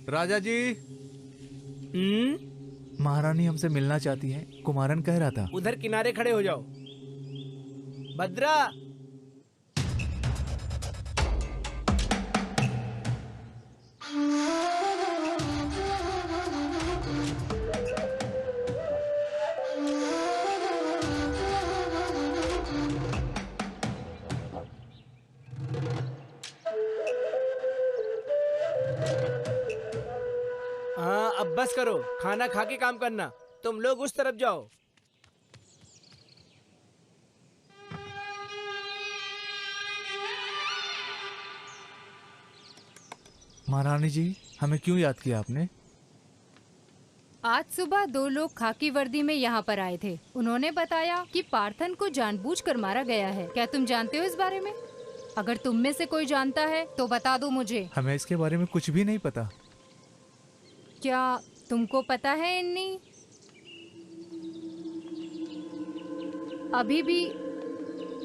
राजा जी, महारानी हमसे मिलना चाहती है, कुमारन कह रहा था। उधर किनारे खड़े हो जाओ। भद्रा, हाँ अब बस करो, खाना खा के काम करना। तुम लोग उस तरफ जाओ। महारानी जी, हमें क्यों याद किया आपने? आज सुबह 2 लोग खाकी वर्दी में यहाँ पर आए थे। उन्होंने बताया कि पार्थन को जानबूझकर मारा गया है। क्या तुम जानते हो इस बारे में? अगर तुम में से कोई जानता है तो बता दो मुझे। हमें इसके बारे में कुछ भी नहीं पता। क्या तुमको पता है इन्नी? अभी भी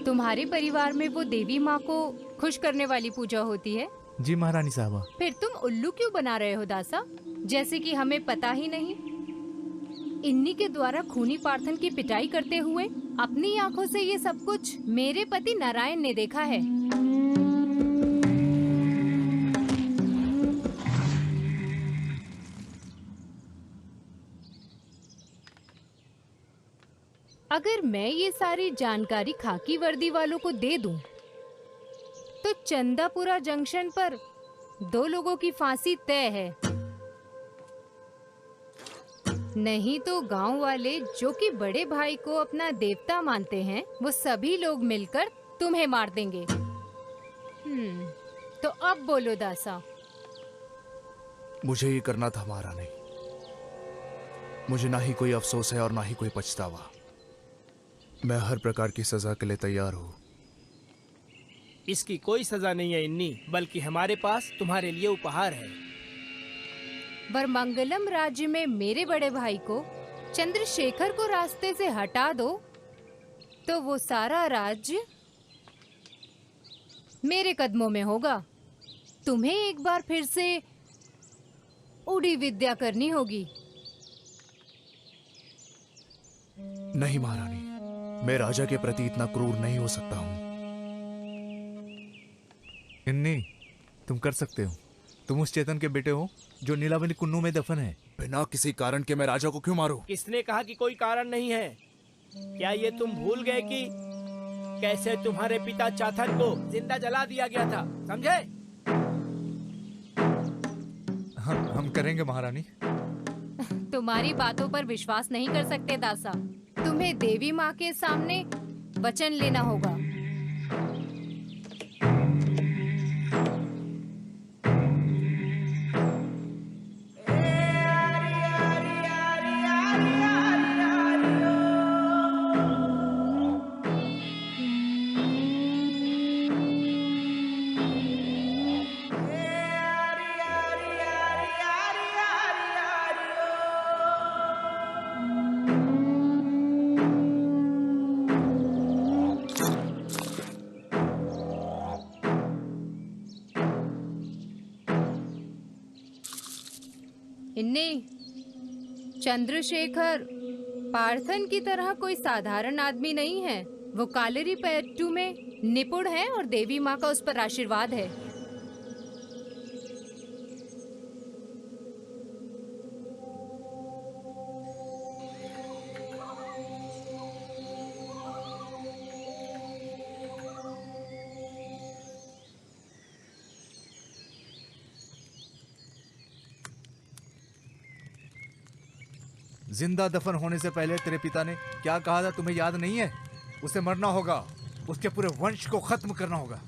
तुम्हारे परिवार में वो देवी माँ को खुश करने वाली पूजा होती है? जी महारानी साहबा। फिर तुम उल्लू क्यों बना रहे हो दासा, जैसे कि हमें पता ही नहीं? इन्नी के द्वारा खूनी पार्थन की पिटाई करते हुए अपनी आंखों से ये सब कुछ मेरे पति नारायण ने देखा है। अगर मैं ये सारी जानकारी खाकी वर्दी वालों को दे दूं, तो चंदापुरा जंक्शन पर 2 लोगों की फांसी तय है। नहीं तो गांव वाले जो कि बड़े भाई को अपना देवता मानते हैं, वो सभी लोग मिलकर तुम्हें मार देंगे। तो अब बोलो दासा। मुझे ये करना था महारानी। मुझे ना ही कोई अफसोस है और ना ही कोई पछतावा। मैं हर प्रकार की सजा के लिए तैयार हूँ। इसकी कोई सजा नहीं है इन्नी, बल्कि हमारे पास तुम्हारे लिए उपहार है। वरमंगलम राज्य में मेरे बड़े भाई को, चंद्रशेखर को रास्ते से हटा दो तो वो सारा राज्य मेरे कदमों में होगा। तुम्हें एक बार फिर से उड़ी विद्या करनी होगी। नहीं महारानी, मैं राजा के प्रति इतना क्रूर नहीं हो सकता हूँ। इन्नी, तुम कर सकते हो। तुम उस चेतन के बेटे हो जो नीलावनी कुन्नू में दफन है। बिना किसी कारण के मैं राजा को क्यों मारूं? किसने कहा कि कोई कारण नहीं है? क्या ये तुम भूल गए कि कैसे तुम्हारे पिता चाथन को जिंदा जला दिया गया था? समझे? हम करेंगे महारानी। तुम्हारी बातों पर विश्वास नहीं कर सकते दासा। तुम्हें देवी माँ के सामने वचन लेना होगा। चंद्रशेखर पार्थन की तरह कोई साधारण आदमी नहीं है। वो कालेरी पैट्टू में निपुण है और देवी माँ का उस पर आशीर्वाद है। जिंदा दफन होने से पहले तेरे पिता ने क्या कहा था, तुम्हें याद नहीं है? उसे मरना होगा, उसके पूरे वंश को खत्म करना होगा।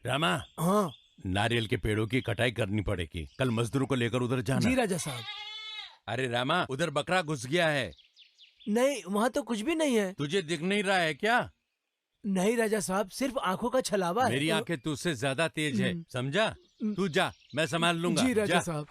रामा, हाँ नारियल के पेड़ों की कटाई करनी पड़ेगी। कल मजदूरों को लेकर उधर जाना। जी राजा साहब। अरे रामा, उधर बकरा घुस गया है। नहीं, वहाँ तो कुछ भी नहीं है। तुझे दिख नहीं रहा है क्या? नहीं राजा साहब, सिर्फ आंखों का छलावा है। मेरी आंखें तुझसे ज्यादा तेज है, समझा? तू जा, मैं संभाल लूंगा। जी राजा साहब।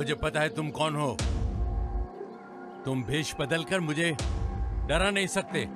मुझे पता है तुम कौन हो। तुम भेष बदलकर मुझे डरा नहीं सकते।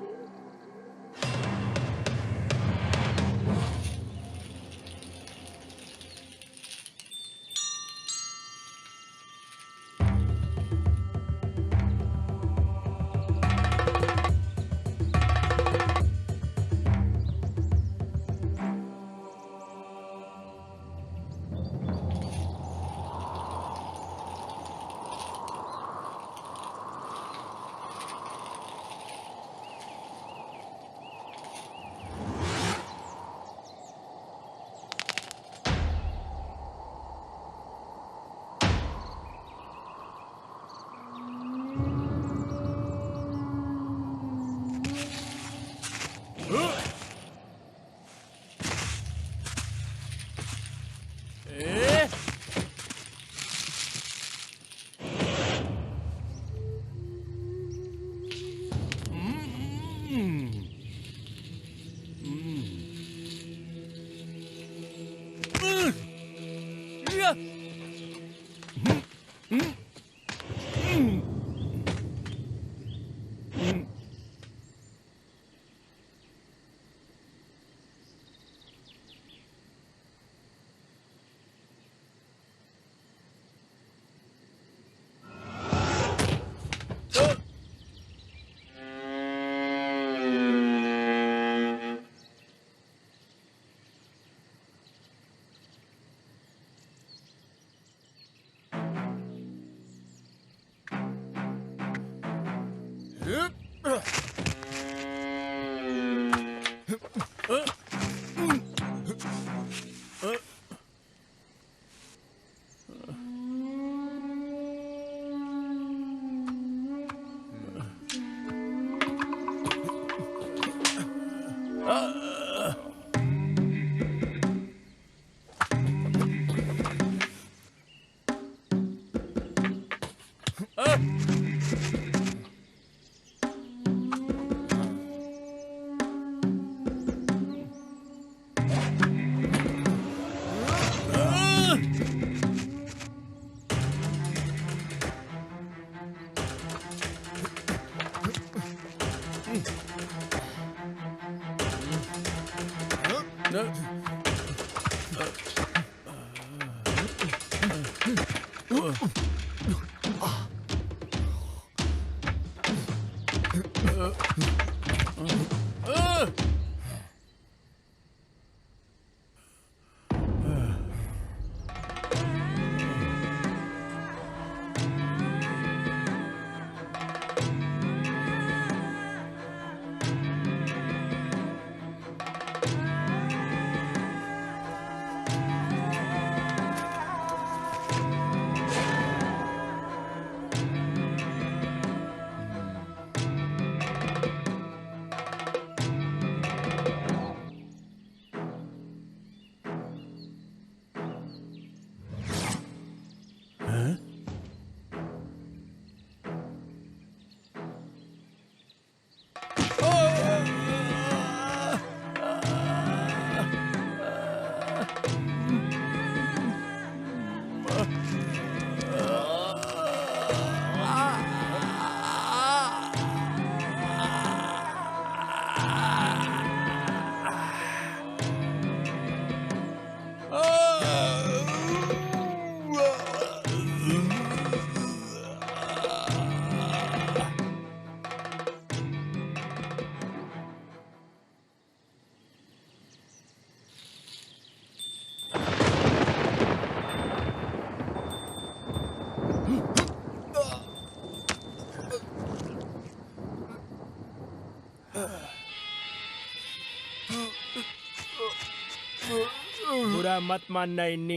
बुरा मत मानना इन्नी।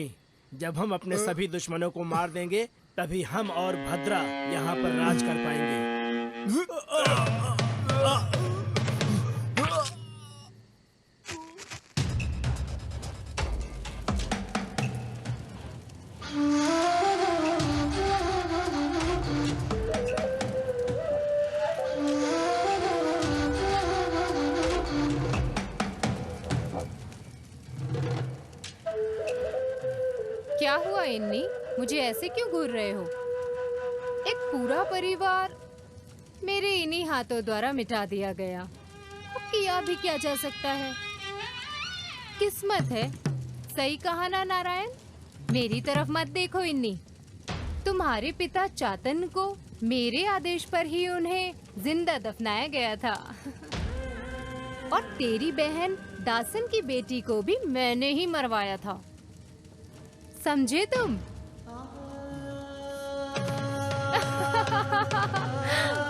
जब हम अपने सभी दुश्मनों को मार देंगे तभी हम और भद्रा यहाँ पर राज कर पाएंगे। क्या हुआ इन्नी? मुझे ऐसे क्यों घूर रहे हो? एक पूरा परिवार मेरे इन्हीं हाथों द्वारा मिटा दिया गया। अब किया भी क्या जा सकता है? किस्मत है। सही कहा ना नारायण? मेरी तरफ मत देखो इन्हीं। तुम्हारे पिता चातन को मेरे आदेश पर ही उन्हें जिंदा दफनाया गया था। और तेरी बहन दासन की बेटी को भी मैंने ही मरवाया था। समझे तुम?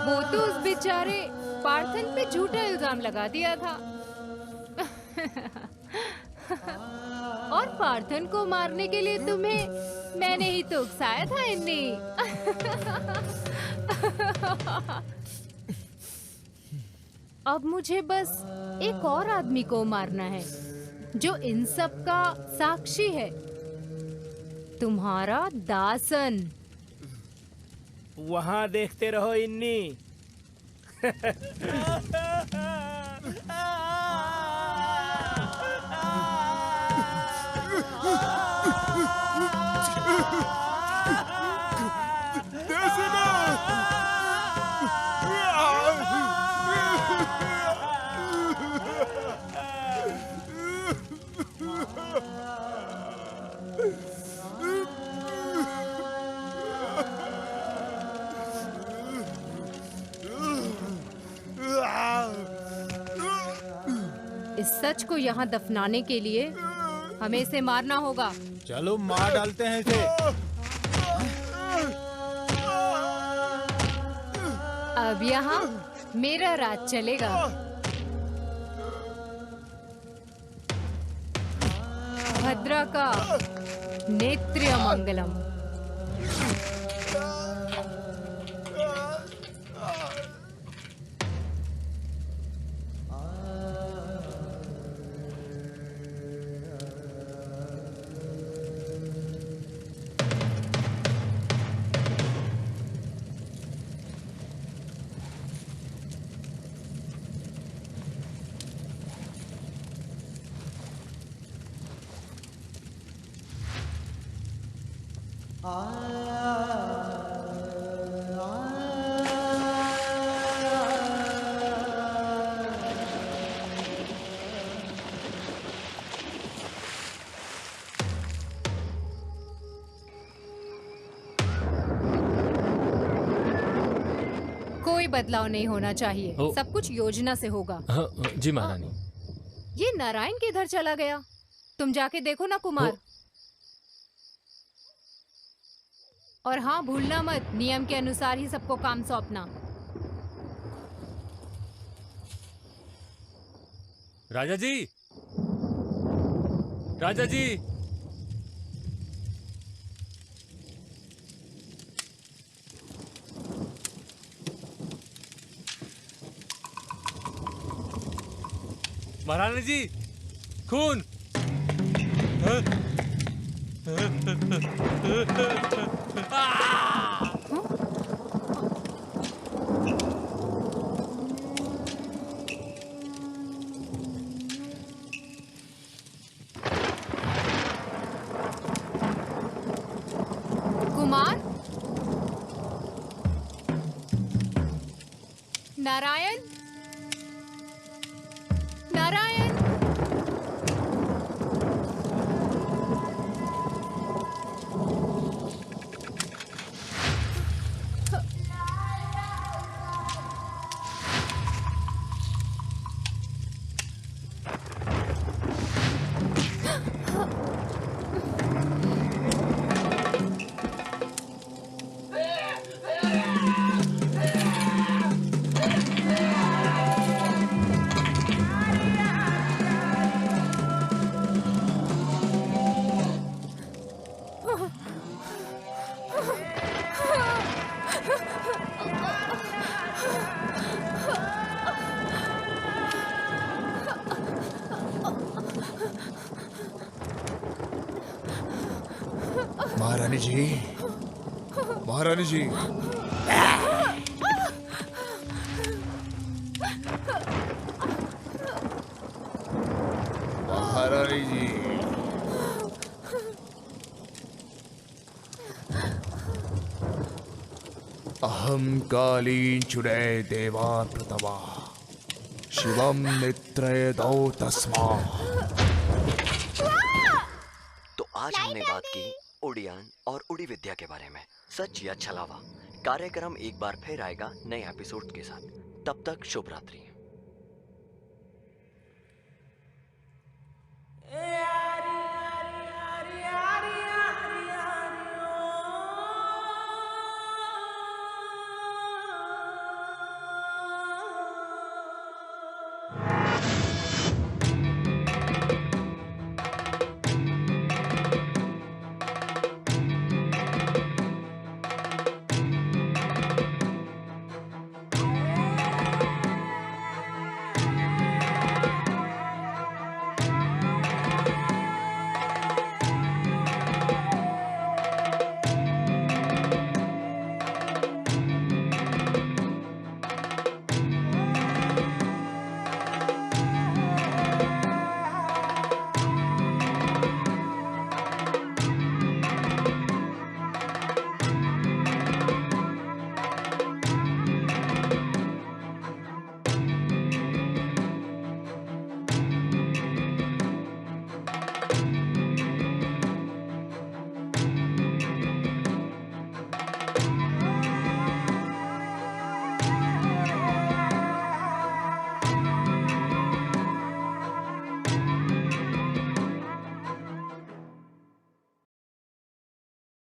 वो तो उस बेचारे पार्थन पे झूठा इल्जाम लगा दिया था। और पार्थन को मारने के लिए तुम्हें मैंने ही तो उकसाया था इन्हीं। अब मुझे बस एक और आदमी को मारना है जो इन सब का साक्षी है। तुम्हारा दासन। वहाँ देखते रहो इन्नी। इस सच को यहाँ दफनाने के लिए हमें इसे मारना होगा। चलो मार डालते हैं इसे। अब यहाँ मेरा राज चलेगा। भद्रा का नेत्र्य मंगलम। कोई बदलाव नहीं होना चाहिए। सब कुछ योजना से होगा। जी महारानी। ये नारायण किधर चला गया? तुम जाके देखो ना कुमार। और हाँ, भूलना मत, नियम के अनुसार ही सबको काम सौंपना। राजा जी, राजा जी। महारानी जी, खून। कुमार, नारायण, नारायण। महारानी जी, महारानी जी। महारानी जी। अहम कालीन चुरे देवा प्रतवा शिवम नित्रय दो तस्मा। तो आज हमने बात की उड़ियान और उड़ी विद्या के बारे में। सच या छलावा कार्यक्रम एक बार फिर आएगा नए एपिसोड के साथ। तब तक शुभ रात्रि।